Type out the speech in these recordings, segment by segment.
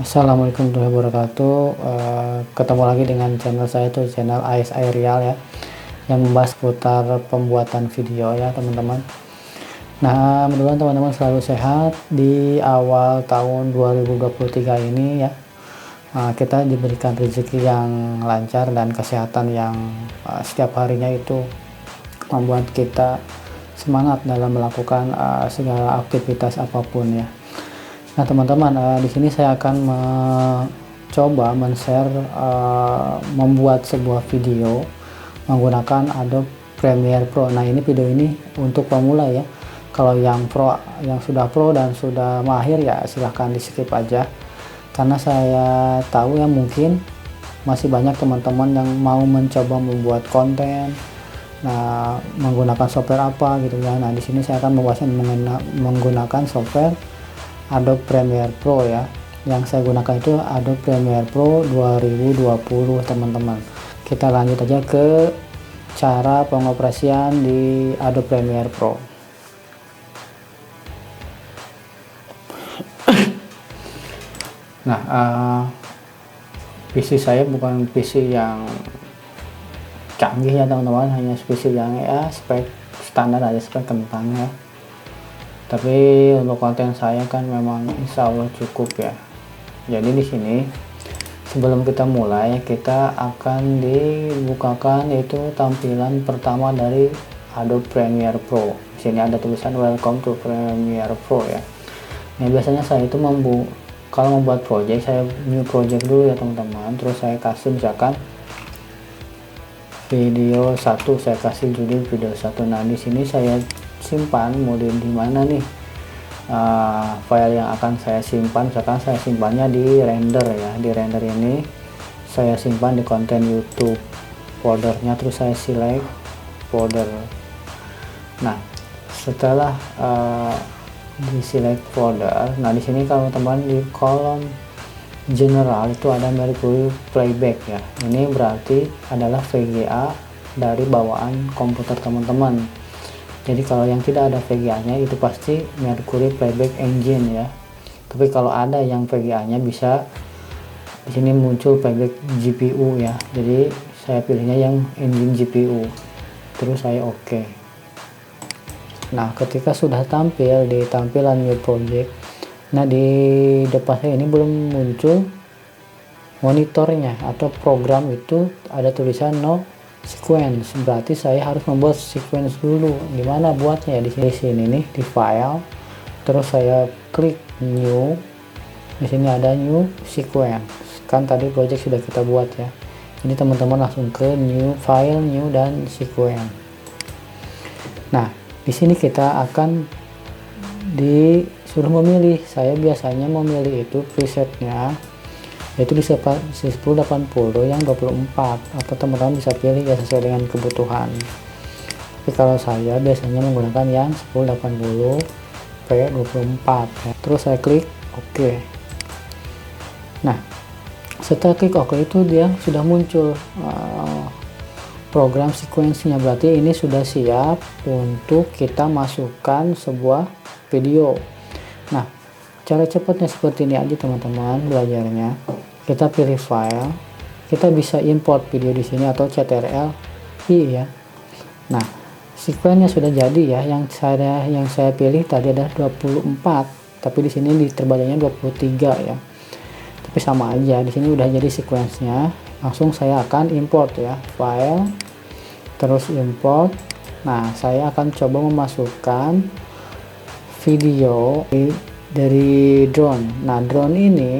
Assalamualaikum warahmatullahi wabarakatuh. Ketemu lagi dengan channel saya, itu channel ASI Real ya, yang membahas seputar pembuatan video ya teman-teman. Nah, mudah-mudahan teman-teman selalu sehat di awal tahun 2023 ini ya. Kita diberikan rezeki yang lancar dan kesehatan yang setiap harinya itu membuat kita semangat dalam melakukan segala aktivitas apapun ya. Nah teman-teman, di sini saya akan mencoba men-share membuat sebuah video menggunakan Adobe Premiere Pro. Nah ini video ini untuk pemula ya. Kalau yang pro, yang sudah pro dan sudah mahir ya silahkan di skip aja, karena saya tahu ya mungkin masih banyak teman-teman yang mau mencoba membuat konten. Nah menggunakan software apa gitu ya. Nah di sini saya akan membahasnya menggunakan software Adobe Premiere Pro ya. Yang saya gunakan itu Adobe Premiere Pro 2020 teman-teman. Kita lanjut aja ke cara pengoperasian di Adobe Premiere Pro. Nah PC saya bukan PC yang canggih ya teman-teman, hanya PC yang ya spek standar aja, spek kentang ya. Tapi untuk konten saya kan memang insya Allah cukup ya. Jadi di sini sebelum kita mulai, kita akan dibukakan itu tampilan pertama dari Adobe Premiere Pro. Di sini ada tulisan Welcome to Premiere Pro ya. Nah biasanya saya itu kalau membuat project, saya new project dulu ya teman-teman. Terus saya kasih misalkan video 1, saya kasih judul video 1. Nah di sini saya simpan mau di mana nih file yang akan saya simpan. Misalkan saya simpannya di render ya, di render ini saya simpan di konten YouTube foldernya, terus saya select folder. Nah setelah di select folder, nah di sini kalau teman di kolom general itu ada Mercury Playback ya. Ini berarti adalah VGA dari bawaan komputer teman-teman. Jadi kalau yang tidak ada VGA-nya itu pasti Mercury Playback Engine ya. Tapi kalau ada yang VGA-nya bisa di sini muncul Playback GPU ya. Jadi saya pilihnya yang engine GPU. Terus saya oke. Nah, ketika sudah tampil di tampilan new project, nah di depan saya ini belum muncul monitornya atau program, itu ada tulisan no sequence, berarti saya harus membuat sequence dulu. Gimana buatnya? Di sini nih di file, terus saya klik new. Di sini ada new sequence, kan tadi project sudah kita buat ya. Ini teman-teman langsung ke new file, new dan sequence. Nah di sini kita akan disuruh memilih. Saya biasanya memilih itu presetnya yaitu di 1080 yang 24, atau teman-teman bisa pilih ya sesuai dengan kebutuhan. Tapi kalau saya biasanya menggunakan yang 1080 p24 ya. Terus saya klik OK. Nah setelah klik OK itu dia sudah muncul program sequence-nya, berarti ini sudah siap untuk kita masukkan sebuah video. Nah cara cepatnya seperti ini aja teman-teman belajarnya. Kita pilih file, kita bisa import video di sini atau CTRL-I ya. Nah sequence-nya sudah jadi ya. Yang saya pilih tadi ada 24, tapi di sini terbacanya 23 ya. Tapi sama aja, di sini udah jadi sequence-nya. Langsung saya akan import ya, file terus import. Nah saya akan coba memasukkan video dari drone. Nah drone ini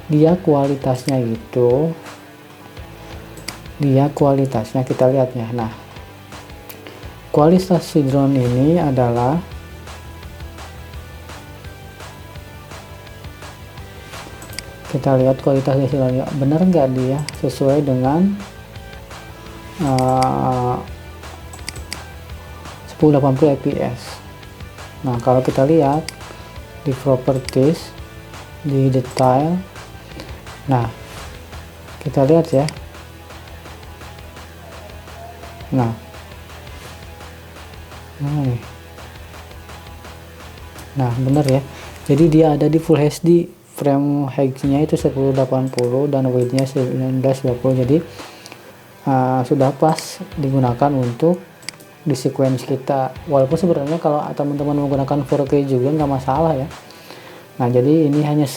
dia kualitasnya kita lihat ya. Nah kualitas si drone ini adalah kita lihat kualitasnya benar nggak dia sesuai dengan 1080 fps. Nah kalau kita lihat di properties, di detail, nah kita lihat ya. Nah benar ya, jadi dia ada di Full HD frame height-nya itu 1080 dan width-nya 1920, jadi sudah pas digunakan untuk di sequence kita. Walaupun sebenarnya kalau teman-teman menggunakan 4K juga nggak masalah ya. Nah, jadi ini hanya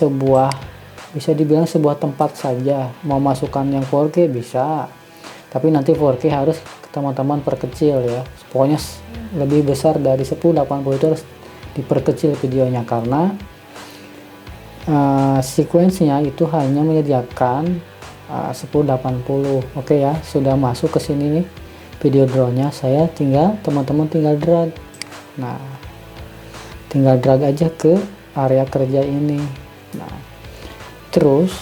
bisa dibilang sebuah tempat saja. Mau masukkan yang 4K bisa, tapi nanti 4K harus teman-teman perkecil ya. Pokoknya lebih besar dari 1080 itu harus diperkecil videonya, karena sequence-nya itu hanya menyediakan 1080. Oke ya, sudah masuk ke sini nih video drone-nya. Teman-teman tinggal drag. Nah, tinggal drag aja ke area kerja ini. Nah, terus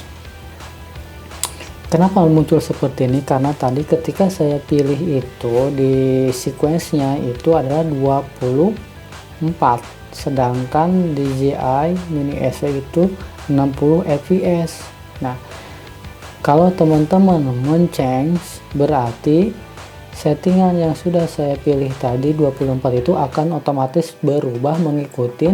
kenapa muncul seperti ini? Karena tadi ketika saya pilih itu di sequence-nya itu adalah 24, sedangkan DJI Mini SE itu 60 fps. Nah, kalau teman-teman men-change, berarti settingan yang sudah saya pilih tadi 24 itu akan otomatis berubah mengikuti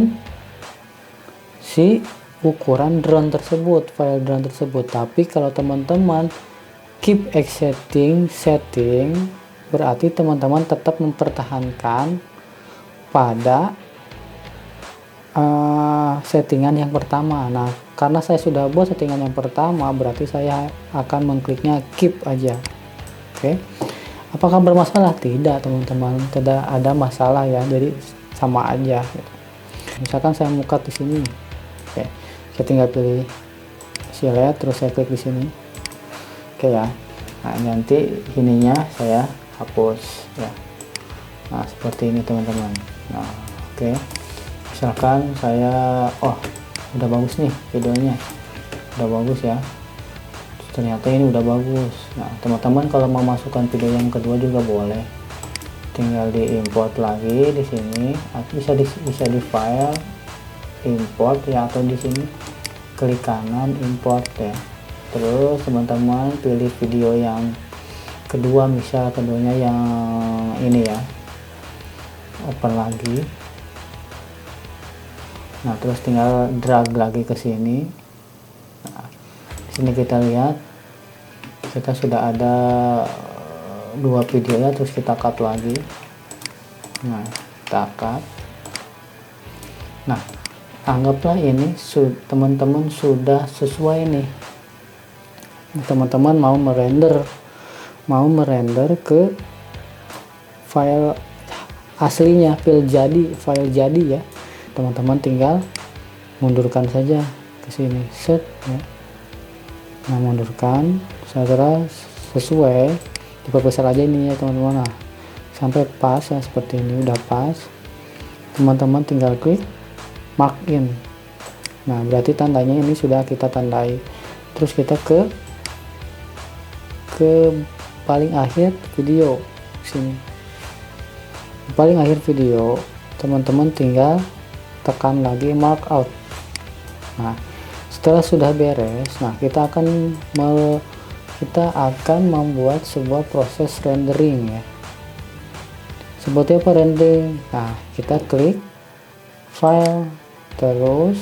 si ukuran drone tersebut, file drone tersebut. Tapi kalau teman-teman keep setting, berarti teman-teman tetap mempertahankan pada settingan yang pertama. Nah, karena saya sudah buat settingan yang pertama, berarti saya akan mengkliknya keep aja. Oke. Apakah bermasalah? Tidak, teman-teman, tidak ada masalah ya, jadi sama aja gitu. Misalkan saya mau cut di sini. Oke, saya tinggal pilih select, terus saya klik di sini. Oke ya. Nah, nanti ininya saya hapus ya. Nah, seperti ini teman-teman. Nah, oke. Misalkan saya udah bagus nih videonya, udah bagus ya, ternyata ini udah bagus. Nah, teman-teman kalau mau masukkan video yang kedua juga boleh, tinggal di import lagi di sini, bisa di file import ya, atau di sini klik kanan import ya. Terus teman-teman pilih video yang kedua, misal keduanya yang ini ya, open lagi. Nah, terus tinggal drag lagi ke sini. Nah, di sini kita lihat kita sudah ada 2 video ya, terus kita cut lagi. Nah, kita cut. Nah, anggaplah ini teman-teman sudah sesuai nih. Teman-teman mau merender ke file aslinya, file jadi ya. Teman-teman tinggal mundurkan saja ke sini, set ya. Nah, mundurkan setelah sesuai, diperbesar aja ini ya teman-teman. Nah, sampai pas ya, seperti ini udah pas. Teman-teman tinggal klik mark in. Nah, berarti tandanya ini sudah kita tandai. Terus kita ke paling akhir video sini. Paling akhir video, teman-teman tinggal tekan lagi mark out. Nah, setelah sudah beres, nah kita akan membuat sebuah proses rendering ya. Seperti apa rendering? Nah, kita klik file, terus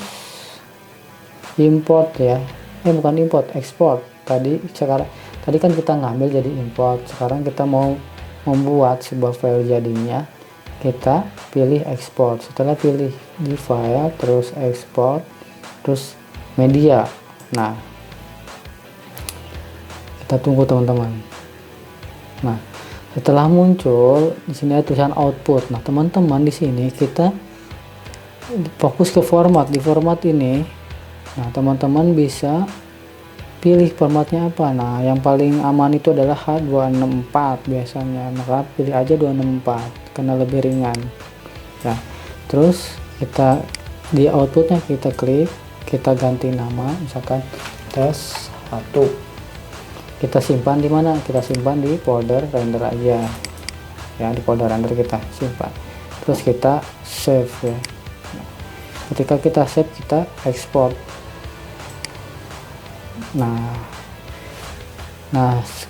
import ya. Bukan import, export. Tadi kan kita ngambil jadi import. Sekarang kita mau membuat sebuah file jadinya, kita pilih export. Setelah pilih di file, terus export, terus media. Nah, kita tunggu teman-teman. Nah, setelah muncul di sini ada tulisan output. Nah, teman-teman di sini kita fokus ke format. Di format ini, nah teman-teman bisa pilih formatnya apa. Nah, yang paling aman itu adalah H264 biasanya. Maka pilih aja 264 karena lebih ringan ya. Terus kita di outputnya kita klik, kita ganti nama, misalkan tes 1. Kita simpan di mana? Kita simpan di folder render aja ya, di folder render kita simpan. Terus kita save ya. Ketika kita save, kita ekspor. Nah,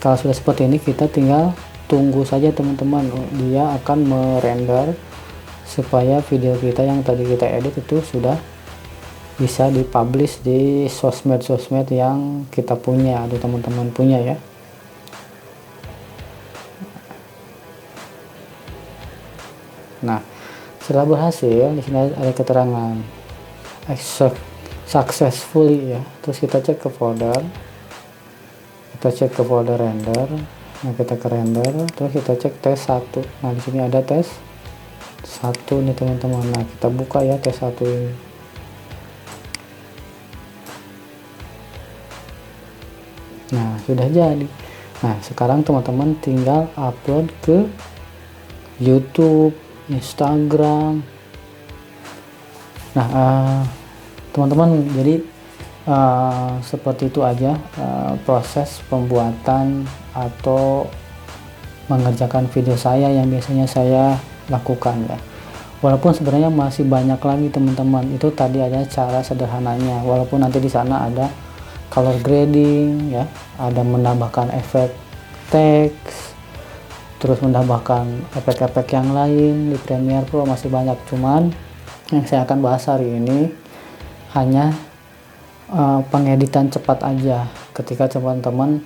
kalau sudah seperti ini, kita tinggal tunggu saja teman-teman, dia akan merender supaya video kita yang tadi kita edit itu sudah bisa dipublish di sosmed-sosmed yang kita punya atau teman-teman punya ya. Nah, setelah berhasil, di sini ada keterangan successfully ya. Terus kita cek ke folder, render. Nah, kita ke render, terus kita cek tes 1. Nah, di sini ada tes 1 nih teman-teman. Nah, kita buka ya tes 1 ini. Nah, sudah jadi. Nah, sekarang teman-teman tinggal upload ke YouTube, Instagram. Nah, teman-teman, jadi seperti itu aja proses pembuatan atau mengerjakan video saya yang biasanya saya lakukan ya. Walaupun sebenarnya masih banyak lagi teman-teman, itu tadi ada cara sederhananya. Walaupun nanti di sana ada color grading ya, ada menambahkan efek teks, terus menambahkan efek-efek yang lain di Premiere Pro, masih banyak. Cuman yang saya akan bahas hari ini hanya pengeditan cepat aja. Ketika teman-teman,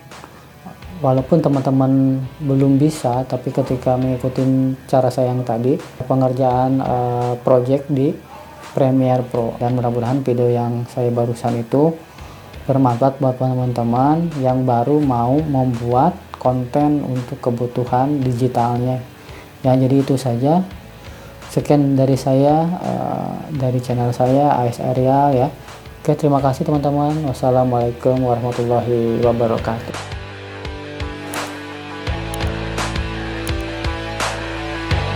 walaupun teman-teman belum bisa, tapi ketika mengikuti cara saya yang tadi, pengerjaan project di Premiere Pro, dan mudah-mudahan video yang saya barusan itu bermanfaat buat teman-teman yang baru mau membuat konten untuk kebutuhan digitalnya ya. Jadi itu saja, sekian dari saya, dari channel saya AS Aerial ya. Oke, terima kasih teman-teman. Wassalamualaikum warahmatullahi wabarakatuh.